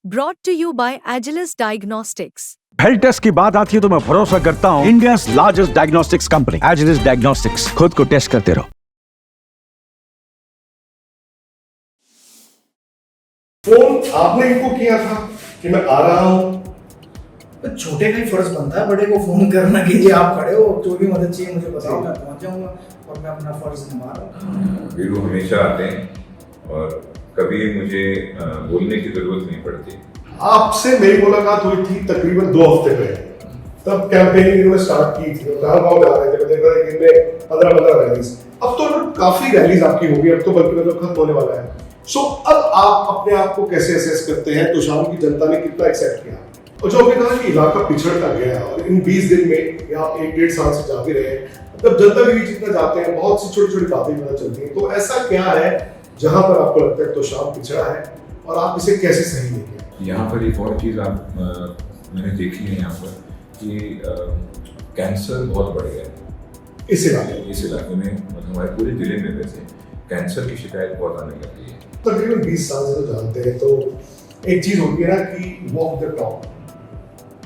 Brought to you by Agilus Diagnostics. Health test की बात आती है तो मैं भरोसा करता हूँ India largest diagnostics company Agilus diagnostics. खुद को टेस्ट करते रहो। फोन आपने इनको किया था कि मैं आ रहा हूँ। तो छोटे का ही फर्ज बनता है बड़े को फोन करना कि जी आप खड़े हो, जो भी मदद चाहिए मुझे बताओ, मैं पहुंच जाऊंगा और मैं अपना फर्ज निभा रहा हूँ। वीरू हमेशा आते हैं और कभी मुझे बोलने की जरूरत नहीं पड़ती। आपसे मेरी मुलाकात हुई थी तकरीबन 2 हफ्ते पहले। तब कैंपेनिंग इन्होंने स्टार्ट की थी, गाँव जा रहे थे, मैं देख रहा था कि इनमें 15 रैलीज। अब तो काफी रैलीज आपकी होगी, अब तो बल्कि मतलब खत्म होने वाला है। सो अब आप अपने आप को कैसे असेस करते हैं? तोशाम की जनता ने कितना एक्सेप्ट किया? और जो आपने कहा कि इलाका पिछड़ता गया और इन 20 दिन में या 1-1.5 साल से जा भी रहे हैं, मतलब जनता के बीच इतना जाते हैं, बहुत सी छोटी छोटी बातें पता चलती हैं। तो ऐसा क्या है जहां पर आपको लगता है तोशाम पिछड़ा है और आप इसे कैसे सही लेंगे? यहाँ पर एक और चीज़ आप मैंने देखी है यहाँ पर कि कैंसर बहुत बढ़ गया है इस इलाके में। मतलब हमारे पूरे जिले में वैसे कैंसर की शिकायत बहुत आने लगी है। तकरीबन 20 साल से तो जानते हैं, तो एक चीज होती है ना कि वॉक द टॉक।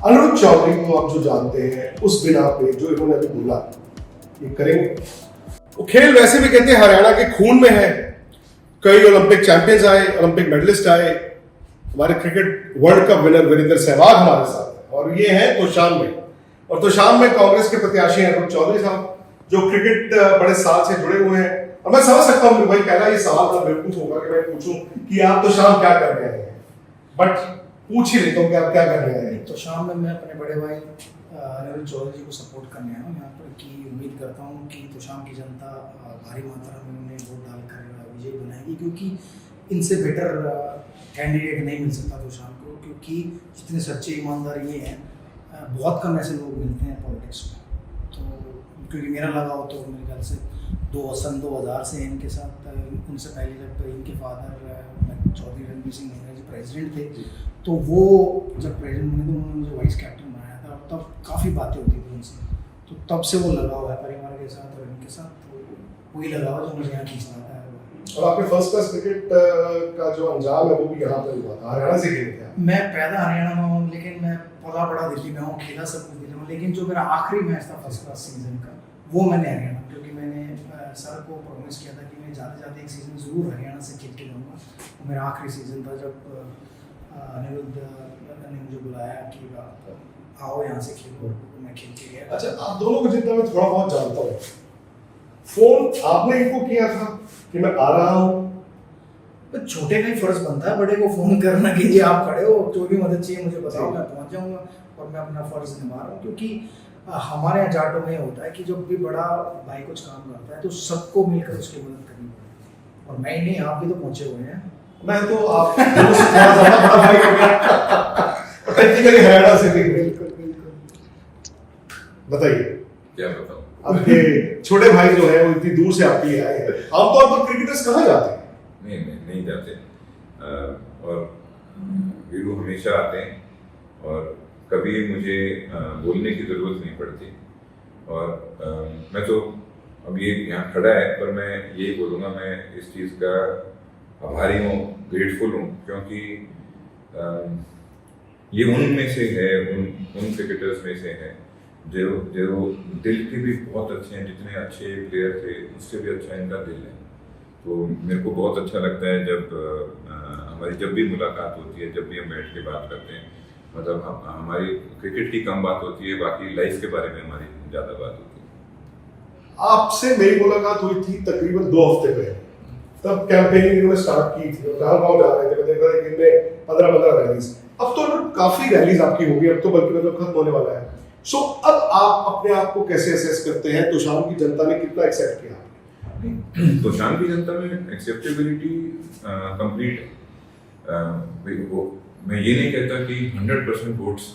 अनुरुद्ध चौधरी को आप जो जानते हैं उस बिना पे जो इन्होंने अभी बोला ये करेंगे। वो खेल वैसे भी कहते हैं हरियाणा के खून में है। कई ओलंपिक चैंपियंस आए, ओलंपिक मेडलिस्ट आए, हमारे cricket world cup winner Virender Sehwag हमारे साथ है और ये है तोशाम में। और तोशाम में कांग्रेस के प्रत्याशी हैं अनुरुद्ध चौधरी साहब, जो क्रिकेट बड़े साल से जुड़े हुए हैं। और मैं समझ सकता हूँ कि भाई पहला ये सवाल था बेवकूफ होगा कि मैं पूछूं कि आप तोशाम क्या कर रहे हैं, बट पूछ ही लेता हूँ कि आप क्या कर रहे हैं। तो शाम में मैं अपने बड़े भाई अनुरुद्ध चौधरी जी को सपोर्ट करने आया हूँ यहाँ पर, की उम्मीद करता हूँ कि तोशाम की जनता भारी मात्रा में उन्हें वोट डालकर विजयी बनाएगी, क्योंकि इनसे बेटर कैंडिडेट नहीं मिल सकता तोशाम को। क्योंकि जितने सच्चे ईमानदार ये हैं, बहुत कम ऐसे लोग मिलते हैं पॉलिटिक्स में। तो क्योंकि मेरा लगाव तो मेरे ख्याल से 2000 से इनके साथ, उनसे पहले जब इनके फादर चौधरी रणबीर सिंह नेहरू जी प्रेसिडेंट थे, तो वो जब प्रेसिडेंट बने तो उन्होंने मुझे वाइस कैप्टन बनाया था। तब काफ़ी बातें होती थी उनसे, तो तब से वो लगाव है परिवार के साथ और इनके साथ। तो वही लगाव है जो मुझे यहाँ खींचना था। और आपके फर्स्ट क्लास क्रिकेट का जो अंजाम है वो भी यहाँ पर हुआ था, हरियाणा से खेले थे। मैं पैदा हरियाणा में हूँ, लेकिन मैं पला बड़ा दिल्ली में हूँ, खेला सब कुछ दिल्ली में। लेकिन जो मेरा आखिरी मैच था फर्स्ट क्लास सीजन का, वो मैंने हरियाणा, क्योंकि मैंने सर को प्रॉमिस किया था कि मैं जाते जाते एक सीजन जरूर हरियाणा से खेल के जाऊँगा। वो मेरा आखिरी सीजन था जब अनिरुद्ध ने मुझे बुलाया कि आओ यहाँ से खेलो, मैं खेल के गया। अच्छा, आप दोनों को जितना मैं थोड़ा बहुत जानता हूँ, फोन आपने इनको किया था कि मैं आ रहा हूँ। तो छोटे का ही फर्ज बनता है बड़े को फोन करना कि जी आप खड़े हो, जो भी मदद चाहिए मुझे बताओ, मैं पहुंच जाऊंगा और मैं अपना फर्ज निभा रहा हूँ। क्योंकि हमारे यहाँ जाटों में होता है कि जब भी बड़ा भाई कुछ काम करता है तो सबको मिलकर उसकी मदद करनी पड़ती है। और मैं ही नहीं, आप भी तो पहुंचे हुए हैं। मैं तो आप दोनों से थोड़ा ज्यादा बड़ा भाई हो गया, टेक्निकली हरियाणा से भी। बताइए क्या बताऊँ? आपके छोटे भाई जो है वो इतनी दूर से आपके लिए आए हैं। आमतौर पर क्रिकेटर्स कहाँ जाते हैं? नहीं जाते। और वीरू हमेशा आते हैं और कभी मुझे बोलने की ज़रूरत नहीं पड़ती। और मैं तो अब ये यहाँ खड़ा है, पर मैं यही बोलूँगा, मैं इस चीज़ का आभारी हूँ, ग्रेटफुल हूँ, क्योंकि ये उनमें से है, उन क्रिकेटर्स में से है जो दिल के भी बहुत अच्छे हैं। जितने अच्छे प्लेयर थे उससे भी अच्छा इनका दिल है। तो मेरे को बहुत अच्छा लगता है जब हमारी जब भी मुलाकात होती है, जब भी हम बैठ के बात करते हैं। मतलब हमारी क्रिकेट की कम बात होती है, बाकी लाइफ के बारे में हमारी ज़्यादा बात होती है। आपसे मेरी मुलाकात हुई थी तकरीबन 2 हफ्ते पहले। तब कैंपेनिंग इन्होंने स्टार्ट की थी, गाँव जा रहे थे, मैं देख रहा था कि इनमें 15 रैलीज। अब तो काफी रैलीज आपकी होगी, अब तो बल्कि मतलब खत्म होने वाला है। सो अब आप अपने आप को कैसे असेस करते हैं? तोशाम की जनता ने कितना एक्सेप्ट किया? तोशाम की जनता में एक्सेप्टेबिलिटी कंप्लीट है। मैं ये नहीं कहता कि 100% वोट्स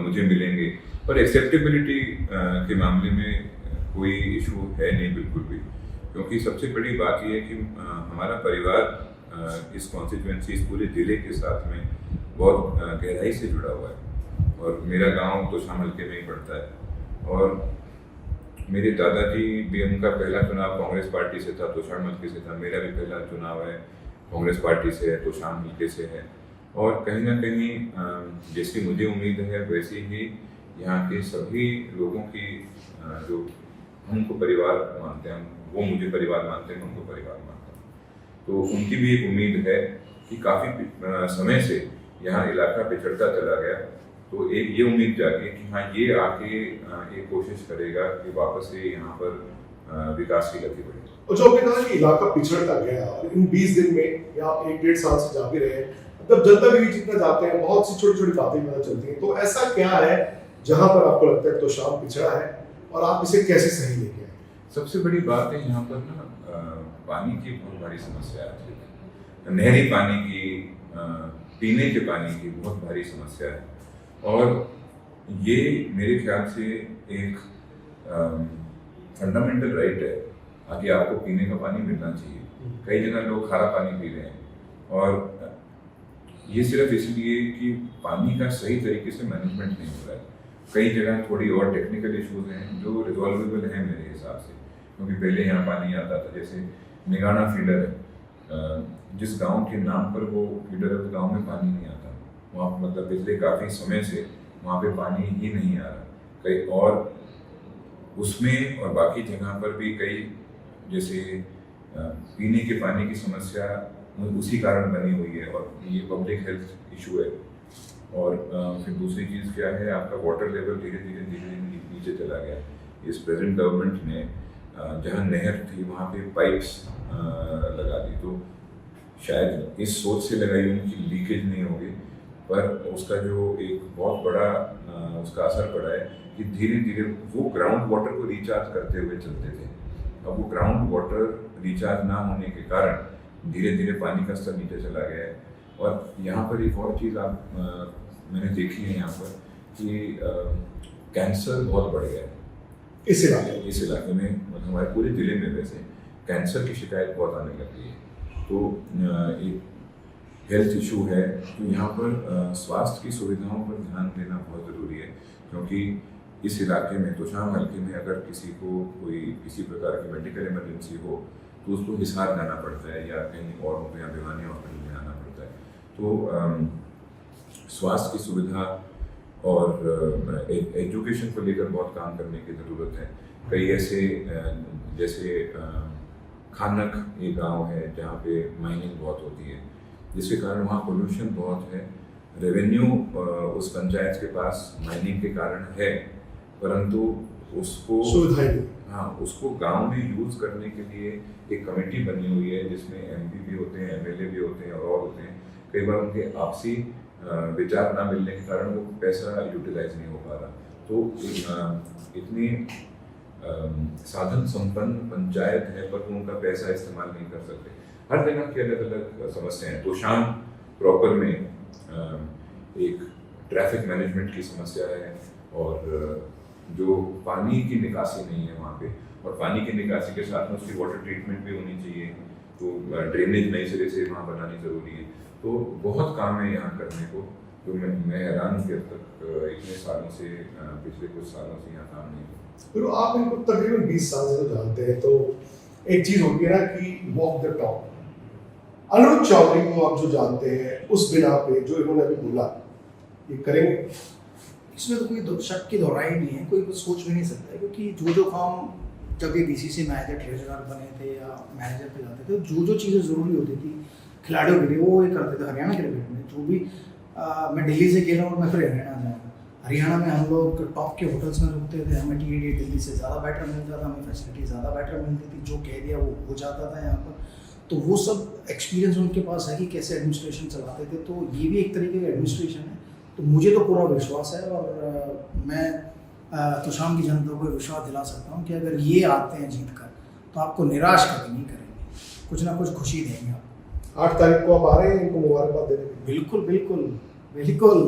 मुझे मिलेंगे, पर एक्सेप्टेबिलिटी के मामले में कोई इशू है नहीं बिल्कुल भी। क्योंकि सबसे बड़ी बात यह है कि हमारा परिवार इस कॉन्स्टिट्यूएंसी, इस पूरे ज़िले के साथ में बहुत गहराई से जुड़ा हुआ है। और मेरा गांव तोशाम हल्के में ही पड़ता है। और मेरे दादाजी भी, उनका पहला चुनाव कांग्रेस पार्टी से था, तोशाम हल्के से था। मेरा भी पहला चुनाव है कांग्रेस पार्टी से है, तोशाम हल्के से है। और कहीं ना कहीं जैसी मुझे उम्मीद है वैसे ही यहाँ के सभी लोगों की जो हमको परिवार मानते हैं, वो मुझे परिवार मानते हैं, उनको परिवार मानते हैं, तो उनकी भी एक उम्मीद है कि काफ़ी समय से यहाँ इलाका पिछड़ता चला गया, तो एक ये उम्मीद जागी कि हाँ ये आके एक कोशिश करेगा कि वापस से यहाँ पर विकास की गति बढ़े। और जो आपने कहा कि इलाका पिछड़ता गया, इन 20 दिन में या आप 1-1.5 साल से जा भी रहे हैं, तब जनता के बीच इतना जाते हैं, बहुत सी छोटी छोटी बातें पता चलती हैं, तो ऐसा क्या है जहां पर आपको लगता है तोशाम पिछड़ा है और आप इसे कैसे सही लेके आए? सबसे बड़ी बात है यहाँ पर ना पानी की बहुत बड़ी समस्या है, नहरी पानी की, पीने के पानी की बहुत भारी समस्या है, और ये मेरे ख्याल से एक फंडामेंटल राइट है कि आपको पीने का पानी मिलना चाहिए। कई जगह लोग खारा पानी पी रहे हैं, और ये सिर्फ इसलिए कि पानी का सही तरीके से मैनेजमेंट नहीं हो रहा है। कई जगह थोड़ी और टेक्निकल इश्यूज हैं जो रिजॉल्वेबल हैं मेरे हिसाब से, क्योंकि पहले यहाँ पानी आता था, जैसे निगाना फीडर है, जिस गांव के नाम पर वो फीडर है उस गांव में पानी नहीं आता, वहाँ मतलब पिछले काफ़ी समय से वहाँ पे पानी ही नहीं आ रहा। कई और उसमें और बाकी जगह पर भी कई जैसे पीने के पानी की समस्या उसी कारण बनी हुई है, और ये पब्लिक हेल्थ इशू है। और फिर दूसरी चीज़ क्या है, आपका वाटर लेवल धीरे धीरे नीचे चला गया। इस प्रेजेंट गवर्नमेंट ने जहाँ नहर थी वहाँ पे पाइप्स लगा दी, तो शायद इस सोच से लगाई होगी कि लीकेज नहीं होगी, पर उसका जो एक बहुत बड़ा उसका असर पड़ा है कि धीरे धीरे वो ग्राउंड वाटर को रिचार्ज करते हुए चलते थे। अब वो ग्राउंड वाटर रिचार्ज ना होने के कारण धीरे धीरे पानी का स्तर नीचे चला गया है। और यहाँ पर एक और चीज़ मैंने देखी है यहाँ पर कि कैंसर बहुत बढ़ गया है इस इलाके में, मतलब हमारे पूरे ज़िले में वैसे कैंसर की शिकायत बहुत आने लग गई है। तो एक हेल्थ इशू है, तो यहाँ पर स्वास्थ्य की सुविधाओं पर ध्यान देना बहुत ज़रूरी है, क्योंकि इस इलाके में तोशाम हल्के में अगर किसी को कोई किसी प्रकार की मेडिकल इमरजेंसी हो तो उसको हिसार जाना पड़ता है, या कहीं और हो या भिवानी हॉस्पिटल में आना पड़ता है। तो स्वास्थ्य की सुविधा और एजुकेशन को लेकर बहुत काम करने की ज़रूरत है। कई ऐसे जैसे खानक एक गांव है जहाँ पे माइनिंग बहुत होती है, जिसके कारण वहाँ पोल्यूशन बहुत है। रेवेन्यू उस पंचायत के पास माइनिंग के कारण है, परंतु उसको उसको गांव में यूज़ करने के लिए एक कमेटी बनी हुई है जिसमें MP भी होते हैं, MLA भी होते हैं और होते हैं। कई बार उनके आपसी विचार ना मिलने के कारण वो पैसा यूटिलाइज नहीं हो पा रहा। तो इतनी साधन संपन्न पंचायत है पर वो उनका पैसा इस्तेमाल नहीं कर सकते। हर जगह की अलग अलग समस्याएं हैं। तोशाम प्रॉपर में एक ट्रैफिक मैनेजमेंट की समस्या है, और जो पानी की निकासी नहीं है वहाँ पे, और पानी की निकासी के साथ में उसकी वाटर ट्रीटमेंट भी होनी चाहिए, तो ड्रेनेज नई सिरे से वहाँ बनानी ज़रूरी है। तो बहुत काम है यहाँ करने को। तो मैं हैरान हूँ कि अब तक इतने सालों से पिछले कुछ सालों से यहाँ काम नहीं हुआ। फिर आप इनको तकरीबन 20 साल से तो जानते हैं, तो एक चीज़ होती है ना कि वॉक द टॉक। अनुज चौधरी को आप जो जानते हैं उस बिना पे जो इन्होंने अभी बोला, ये करेंगे? इसमें तो कोई शक की दोहराई नहीं है, कोई कुछ सोच भी नहीं सकता है, क्योंकि जो काम जब ये BCC में आए थे, ट्रेजरर बने थे या मैनेजर पे जाते थे, जो चीज़ें ज़रूरी होती थी खिलाड़ियों के लिए वो ये करते थे। हरियाणा क्रिकेट में जो भी मैं दिल्ली से खेला और मैं फिर हरियाणा में, हरियाणा में हम लोग टॉप के होटल्स में रुकते थे, हमें TAD दिल्ली से ज़्यादा बेटर मिलता था, हमें फैसिलिटी ज़्यादा बेटर मिलती थी, जो कह दिया वो हो जाता था यहाँ पर। तो वो सब एक्सपीरियंस उनके पास है कि कैसे एडमिनिस्ट्रेशन चलाते थे, तो ये भी एक तरीके का एडमिनिस्ट्रेशन है। तो मुझे तो पूरा विश्वास है, और मैं तोशाम की जनता को विश्वास दिला सकता हूँ कि अगर ये आते हैं जीत कर तो आपको निराश कभी नहीं करेंगे, कुछ ना कुछ खुशी देंगे आपको। 8 तारीख को आप आ रहे हैं इनको मुबारकबाद देने? बिल्कुल बिल्कुल बिल्कुल।